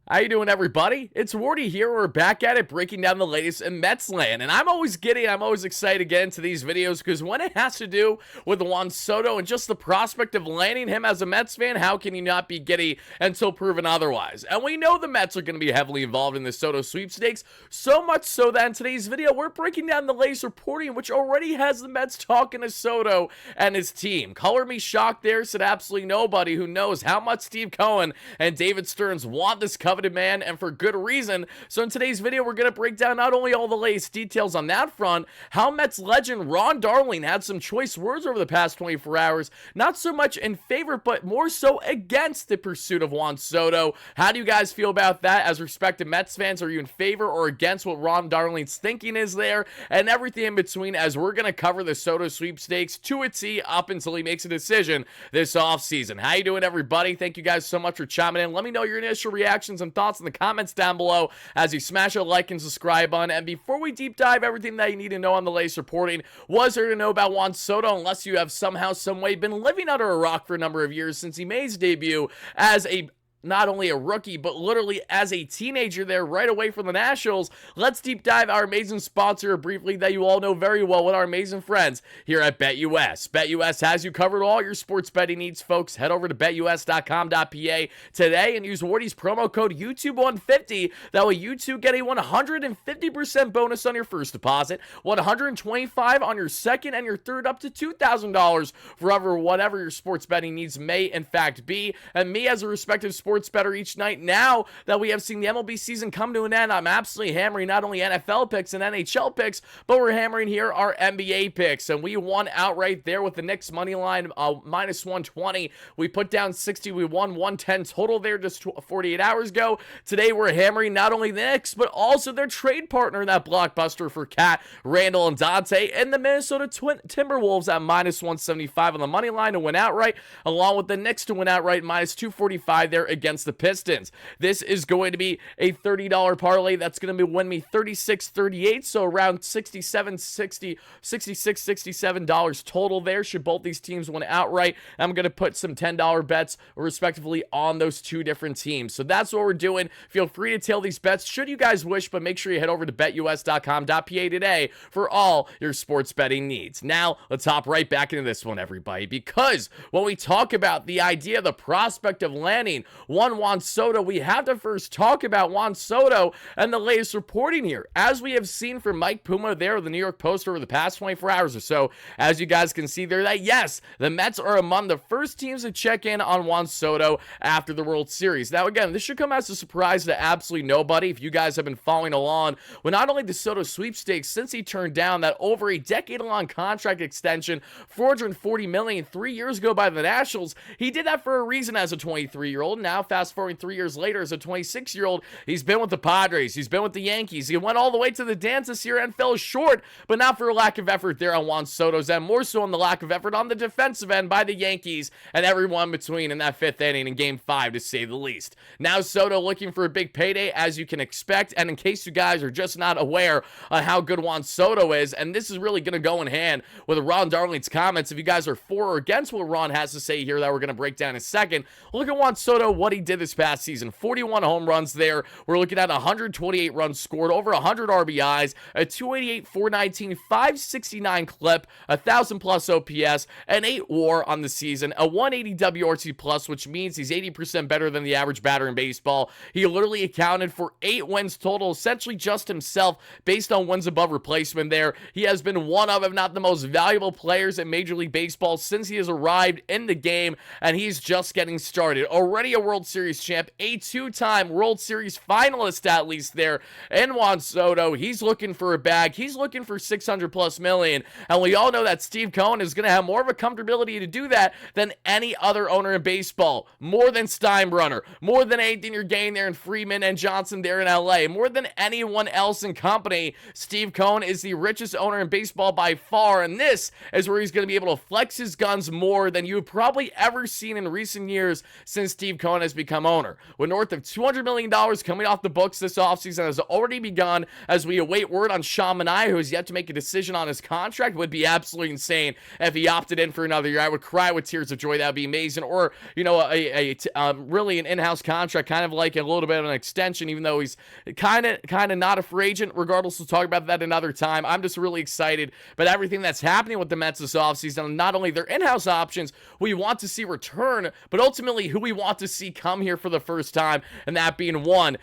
How you doing, everybody? It's Wardy here. We're back at it, breaking down the latest in Mets land. And I'm always excited to get into these videos because when it has to do with Juan Soto and just the prospect of landing him as a Mets fan, how can you not be giddy until proven otherwise? And we know the Mets are going to be heavily involved in the Soto sweepstakes, so much so that in today's video, we're breaking down the latest reporting, which already has the Mets talking to Soto and his team. Color me shocked there, said absolutely nobody who knows how much Steve Cohen and David Stearns want this coveted man, and for good reason. So in today's video, we're going to break down not only all the latest details on that front, how Mets legend Ron Darling had some choice words over the past 24 hours, not so much in favor, but more so against the pursuit of Juan Soto. How do you guys feel about that as respective Mets fans? Are you in favor or against what Ron Darling's thinking is there? And everything in between, as we're going to cover the Soto sweepstakes to a T up until he makes a decision this offseason. How you doing, everybody? Thank you guys so much for chiming in. Let me know your initial reactions and thoughts in the comments down below as you smash a like and subscribe button. And before we deep dive everything that you need to know on the latest reporting, was there to know about Juan Soto, unless you have somehow, some way been living under a rock for a number of years since he made his debut as a not only a rookie, but literally as a teenager there right away from the Nationals. Let's deep dive our amazing sponsor briefly that you all know very well with our amazing friends here at BetUS. BetUS has you covered all your sports betting needs, folks. Head over to betus.com.pa today and use Wardy's promo code YouTube150. That way you too get a 150% bonus on your first deposit, 125 on your second, and your third up to $2,000 for whatever your sports betting needs may in fact be. And me, as a respective sports better each night, now that we have seen the MLB season come to an end, I'm absolutely hammering not only NFL picks and NHL picks, but we're hammering here our NBA picks, and we won outright there with the Knicks money line minus 120. We put down 60. We won 110 total there just 48 hours ago. Today we're hammering not only the Knicks, but also their trade partner in that blockbuster for Cat, Randall, and Dante, and the Minnesota Timberwolves at minus 175 on the money line to win outright, along with the Knicks to win outright minus 245 there against the Pistons. This is going to be a $30 parlay that's going to win me $36.38, so around $66-$67 total there should both these teams win outright. I'm going to put some $10 bets respectively on those two different teams. So that's what we're doing. Feel free to tail these bets should you guys wish, but make sure you head over to betus.com.pa today for all your sports betting needs. Now, let's hop right back into this one, everybody, because when we talk about the idea, the prospect of landing Juan Soto, we have to first talk about Juan Soto and the latest reporting here. As we have seen from Mike Puma there of the New York Post over the past 24 hours or so, as you guys can see there, that yes, the Mets are among the first teams to check in on Juan Soto after the World Series. Now again, this should come as a surprise to absolutely nobody if you guys have been following along with not only the Soto sweepstakes since he turned down that over a decade-long contract extension, $440 million 3 years ago by the Nationals. He did that for a reason as a 23-year-old. Now, fast forwarding 3 years later, as a 26-year-old, he's been with the Padres, he's been with the Yankees, he went all the way to the dance this year and fell short, but not for a lack of effort there on Juan Soto's end, more so on the lack of effort on the defensive end by the Yankees and everyone between in that fifth inning in Game 5, to say the least. Now Soto looking for a big payday, as you can expect, and in case you guys are just not aware of how good Juan Soto is, and this is really going to go in hand with Ron Darling's comments, if you guys are for or against what Ron has to say here that we're going to break down in a second, look at Juan Soto, what he did this past season. 41 home runs there. We're looking at 128 runs scored, over 100 RBIs, a 288, 419, 569 clip, 1,000 plus OPS, an 8 WAR on the season, a 180 WRC plus, which means he's 80% better than the average batter in baseball. He literally accounted for 8 wins total, essentially just himself, based on wins above replacement there. He has been one of, if not the most valuable players in Major League Baseball since he has arrived in the game, and he's just getting started. Already a World Series champ, a 2-time World Series finalist at least there, and Juan Soto, he's looking for a bag. He's looking for 600 plus million, and we all know that Steve Cohen is going to have more of a comfortability to do that than any other owner in baseball, more than Steinbrenner, more than anything you're getting there in Freeman and Johnson there in LA, more than anyone else in company. Steve Cohen is the richest owner in baseball by far, and this is where he's going to be able to flex his guns more than you've probably ever seen in recent years since Steve Cohen has become owner. With north of $200 million coming off the books this offseason has already begun as we await word on Sean Manaea, who has yet to make a decision on his contract. Would be absolutely insane if he opted in for another year. I would cry with tears of joy. That would be amazing. Or, you know, really an in-house contract, kind of like a little bit of an extension, even though he's kind of not a free agent. Regardless, we'll talk about that another time. I'm just really excited about everything that's happening with the Mets this offseason, and not only their in-house options we want to see return, but ultimately who we want to see come here for the first time, and that being Juan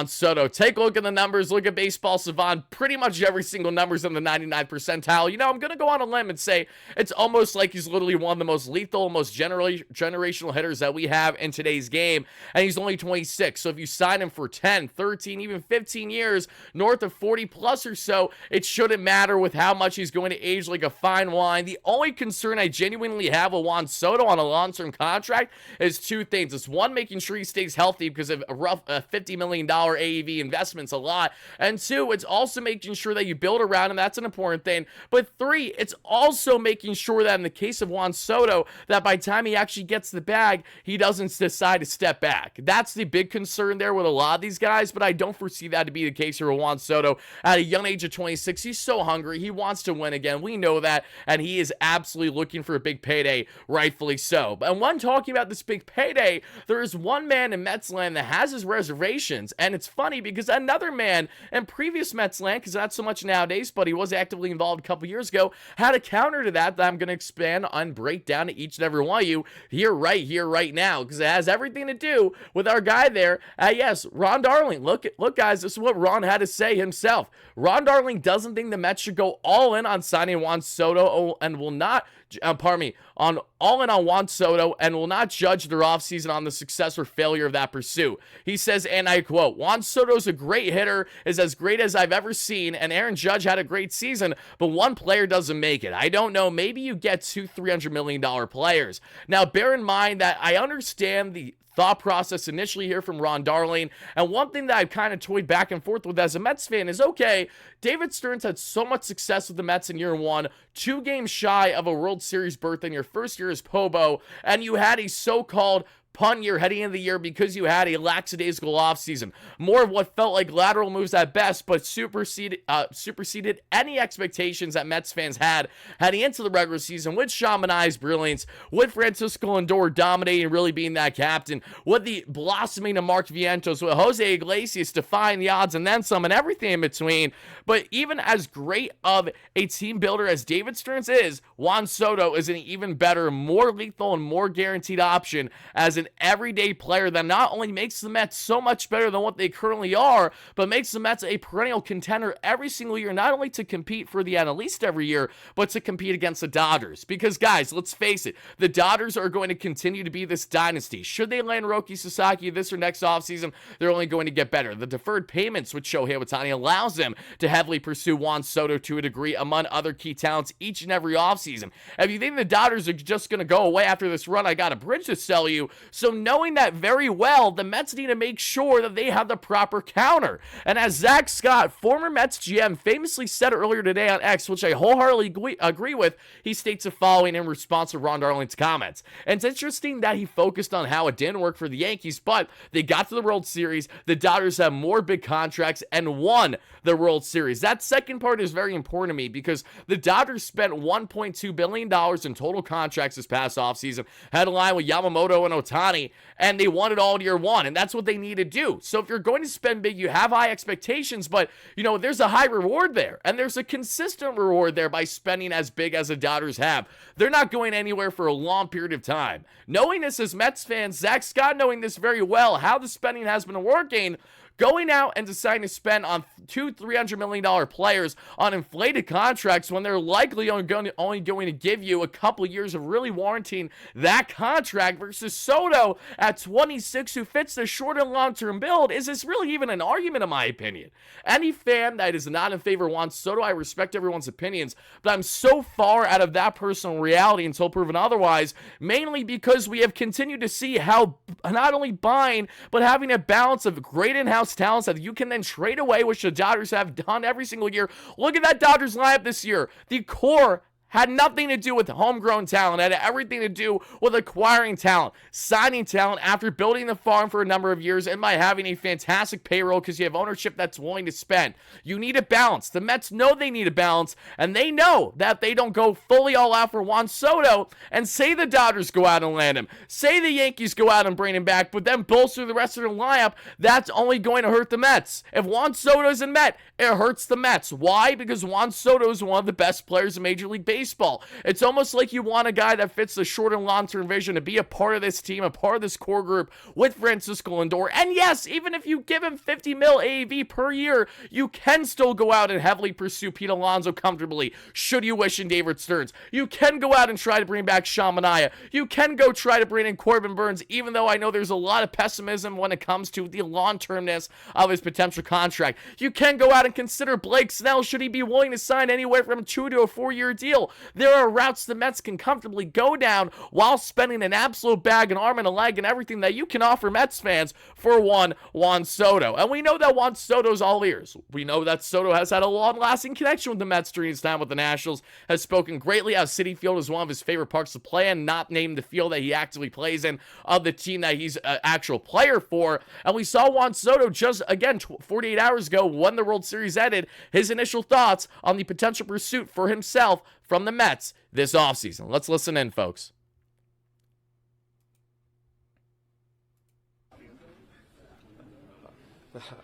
Soto. Take a look at the numbers, look at Baseball Savant, pretty much every single number's in the 99th percentile. You know, I'm going to go on a limb and say it's almost like he's literally one of the most lethal, most generational hitters that we have in today's game, and he's only 26, so if you sign him for 10, 13, even 15 years, north of 40 plus or so, it shouldn't matter with how much he's going to age like a fine wine. The only concern I genuinely have with Juan Soto on a long-term contract is two things. It's one, making sure he stays healthy because of a rough $50 million AAV investment's a lot, and two, it's also making sure that you build around him. That's an important thing. But three, it's also making sure that in the case of Juan Soto, that by the time he actually gets the bag, he doesn't decide to step back. That's the big concern there with a lot of these guys, but I don't foresee that to be the case here with Juan Soto. At a young age of 26, he's so hungry. He wants to win again. We know that, and he is absolutely looking for a big payday, rightfully so. And when talking about this big payday, there is one man in Mets land that has his reservations, and it's funny because another man in previous Mets land, because not so much nowadays, but he was actively involved a couple years ago, had a counter to that I'm going to expand on, break down to each and every one of you here, right now, because it has everything to do with our guy there. Yes, Ron Darling. Look, guys, this is what Ron had to say himself. Ron Darling doesn't think the Mets should go all in on signing Juan Soto and will not, on all in on Juan Soto and will not judge their offseason on the success or failure of that pursuit. He says, and I quote, Juan Soto's a great hitter, is as great as I've ever seen, and Aaron Judge had a great season, but one player doesn't make it. I don't know, maybe you get two $300 million players. Now, bear in mind that I understand the thought process initially here from Ron Darling, and one thing that I've kind of toyed back and forth with as a Mets fan is, okay, David Stearns had so much success with the Mets in year one, 2 games shy of a World Series berth in your first year as Pobo, and you had a so-called punt year heading into the year because you had a lackadaisical offseason. More of what felt like lateral moves at best, but superseded any expectations that Mets fans had heading into the regular season with Sean Manaea's brilliance, with Francisco Lindor dominating, really being that captain, with the blossoming of Mark Vientos, with Jose Iglesias defying the odds and then some and everything in between. But even as great of a team builder as David Stearns is, Juan Soto is an even better, more lethal, and more guaranteed option as an everyday player that not only makes the Mets so much better than what they currently are, but makes the Mets a perennial contender every single year, not only to compete for the NL East every year, but to compete against the Dodgers. Because, guys, let's face it, the Dodgers are going to continue to be this dynasty. Should they land Roki Sasaki this or next offseason, they're only going to get better. The deferred payments with Shohei Ohtani allows them to heavily pursue Juan Soto to a degree among other key talents each and every offseason. If you think the Dodgers are just going to go away after this run, I got a bridge to sell you. So knowing that very well, the Mets need to make sure that they have the proper counter. And as Zack Scott, former Mets GM, famously said earlier today on X, which I wholeheartedly agree with, he states the following in response to Ron Darling's comments. And it's interesting that he focused on how it didn't work for the Yankees, but they got to the World Series. The Dodgers have more big contracts and won the World Series. That second part is very important to me because the Dodgers spent $1.2 billion in total contracts this past offseason, had a line with Yamamoto and Ohtani, and they won it all in year one, and that's what they need to do. So if you're going to spend big, you have high expectations, but, you know, there's a high reward there, and there's a consistent reward there by spending as big as the Dodgers have. They're not going anywhere for a long period of time. Knowing this as Mets fans, Zack Scott knowing this very well, how the spending has been working, going out and deciding to spend on two $300 million players on inflated contracts when they're likely only going to give you a couple years of really warranting that contract versus Soto at 26 who fits the short and long-term build. Is this really even an argument in my opinion? Any fan that is not in favor of Juan Soto, I respect everyone's opinions, but I'm so far out of that personal reality until proven otherwise, mainly because we have continued to see how not only buying, but having a balance of great in-house talents that you can then trade away, which the Dodgers have done every single year. Look at that Dodgers lineup this year. The core had nothing to do with homegrown talent. It had everything to do with acquiring talent, signing talent after building the farm for a number of years, and by having a fantastic payroll because you have ownership that's willing to spend. You need a balance. The Mets know they need a balance, and they know that if they don't go fully all out for Juan Soto, and say the Dodgers go out and land him, say the Yankees go out and bring him back, but then bolster the rest of their lineup, that's only going to hurt the Mets. If Juan Soto isn't Met, it hurts the Mets. Why? Because Juan Soto is one of the best players in Major League Baseball. It's almost like you want a guy that fits the short and long-term vision to be a part of this team, a part of this core group with Francisco Lindor. And yes, even if you give him 50 mil AAV per year, you can still go out and heavily pursue Pete Alonso comfortably, should you wish in David Stearns. You can go out and try to bring back Sean Manaea. You can go try to bring in Corbin Burns, even though I know there's a lot of pessimism when it comes to the long-termness of his potential contract. You can go out and consider Blake Snell, should he be willing to sign anywhere from a 2 to a 4-year deal. There are routes the Mets can comfortably go down while spending an absolute bag, an arm, and a leg, and everything that you can offer Mets fans for one Juan Soto. And we know that Juan Soto's all ears. We know that Soto has had a long-lasting connection with the Mets during his time with the Nationals, has spoken greatly how Citi Field is one of his favorite parks to play in, not named the field that he actively plays in of the team that he's an actual player for. And we saw Juan Soto just, again, 48 hours ago when the World Series ended, his initial thoughts on the potential pursuit for himself from the Mets this offseason. Let's listen in, folks.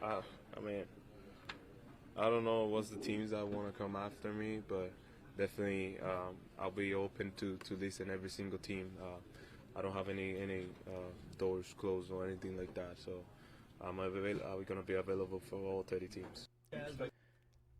I mean, I don't know what's the teams that want to come after me, but definitely I'll be open to listen every single team. I don't have any doors closed or anything like that, so I'm going to be available for all 30 teams.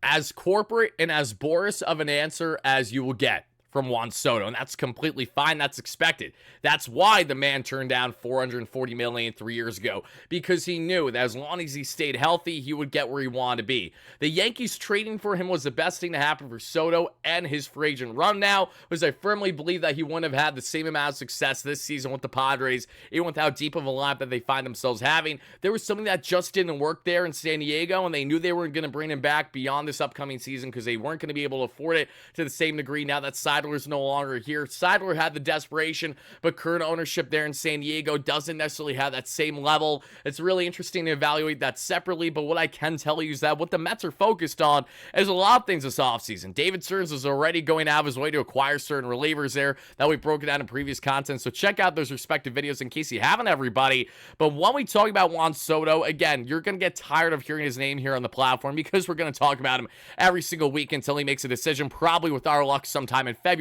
As corporate and as Boris of an answer as you will get from Juan Soto, and that's completely fine. That's expected. That's why the man turned down $440 million 3 years ago, because he knew that as long as he stayed healthy, he would get where he wanted to be. The Yankees trading for him was the best thing to happen for Soto and his free agent run now, because I firmly believe that he wouldn't have had the same amount of success this season with the Padres, even with how deep of a lineup that they find themselves having. There was something that just didn't work there in San Diego, and they knew they weren't going to bring him back beyond this upcoming season because they weren't going to be able to afford it to the same degree now that Seidler's no longer here. Seidler had the desperation, but current ownership there in San Diego doesn't necessarily have that same level. It's really interesting to evaluate that separately, but what I can tell you is that what the Mets are focused on is a lot of things this offseason. David Stearns is already going out of his way to acquire certain relievers there that we've broken down in previous content, so check out those respective videos in case you haven't, everybody. But when we talk about Juan Soto, again, you're going to get tired of hearing his name here on the platform because we're going to talk about him every single week until he makes a decision, probably with our luck sometime in February.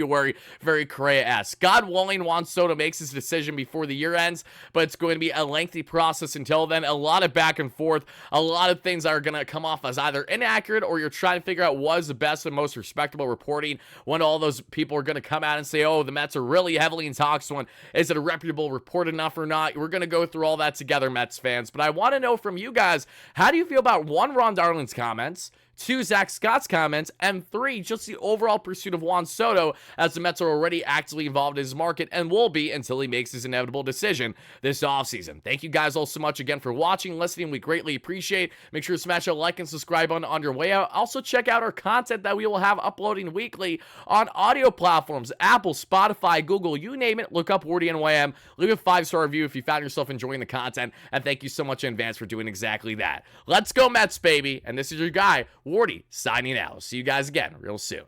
Very Correa-esque. God willing, Juan Soto makes his decision before the year ends, but it's going to be a lengthy process until then. A lot of back and forth, a lot of things that are going to come off as either inaccurate or you're trying to figure out what is the best and most respectable reporting when all those people are going to come out and say, oh, the Mets are really heavily in talks. One, is it a reputable report enough or not? We're going to go through all that together, Mets fans, but I want to know from you guys, how do you feel about one, Ron Darling's comments, 2, Zack Scott's comments, and 3, just the overall pursuit of Juan Soto, as the Mets are already actively involved in his market and will be until he makes his inevitable decision this offseason. Thank you guys all so much again for watching, listening. We greatly appreciate. Make sure to smash a like and subscribe button on your way out. Also, check out our content that we will have uploading weekly on audio platforms, Apple, Spotify, Google, you name it. Look up WardyNYM. Leave a 5-star review if you found yourself enjoying the content, and thank you so much in advance for doing exactly that. Let's go Mets, baby, and this is your guy, Wardy, signing out. See you guys again real soon.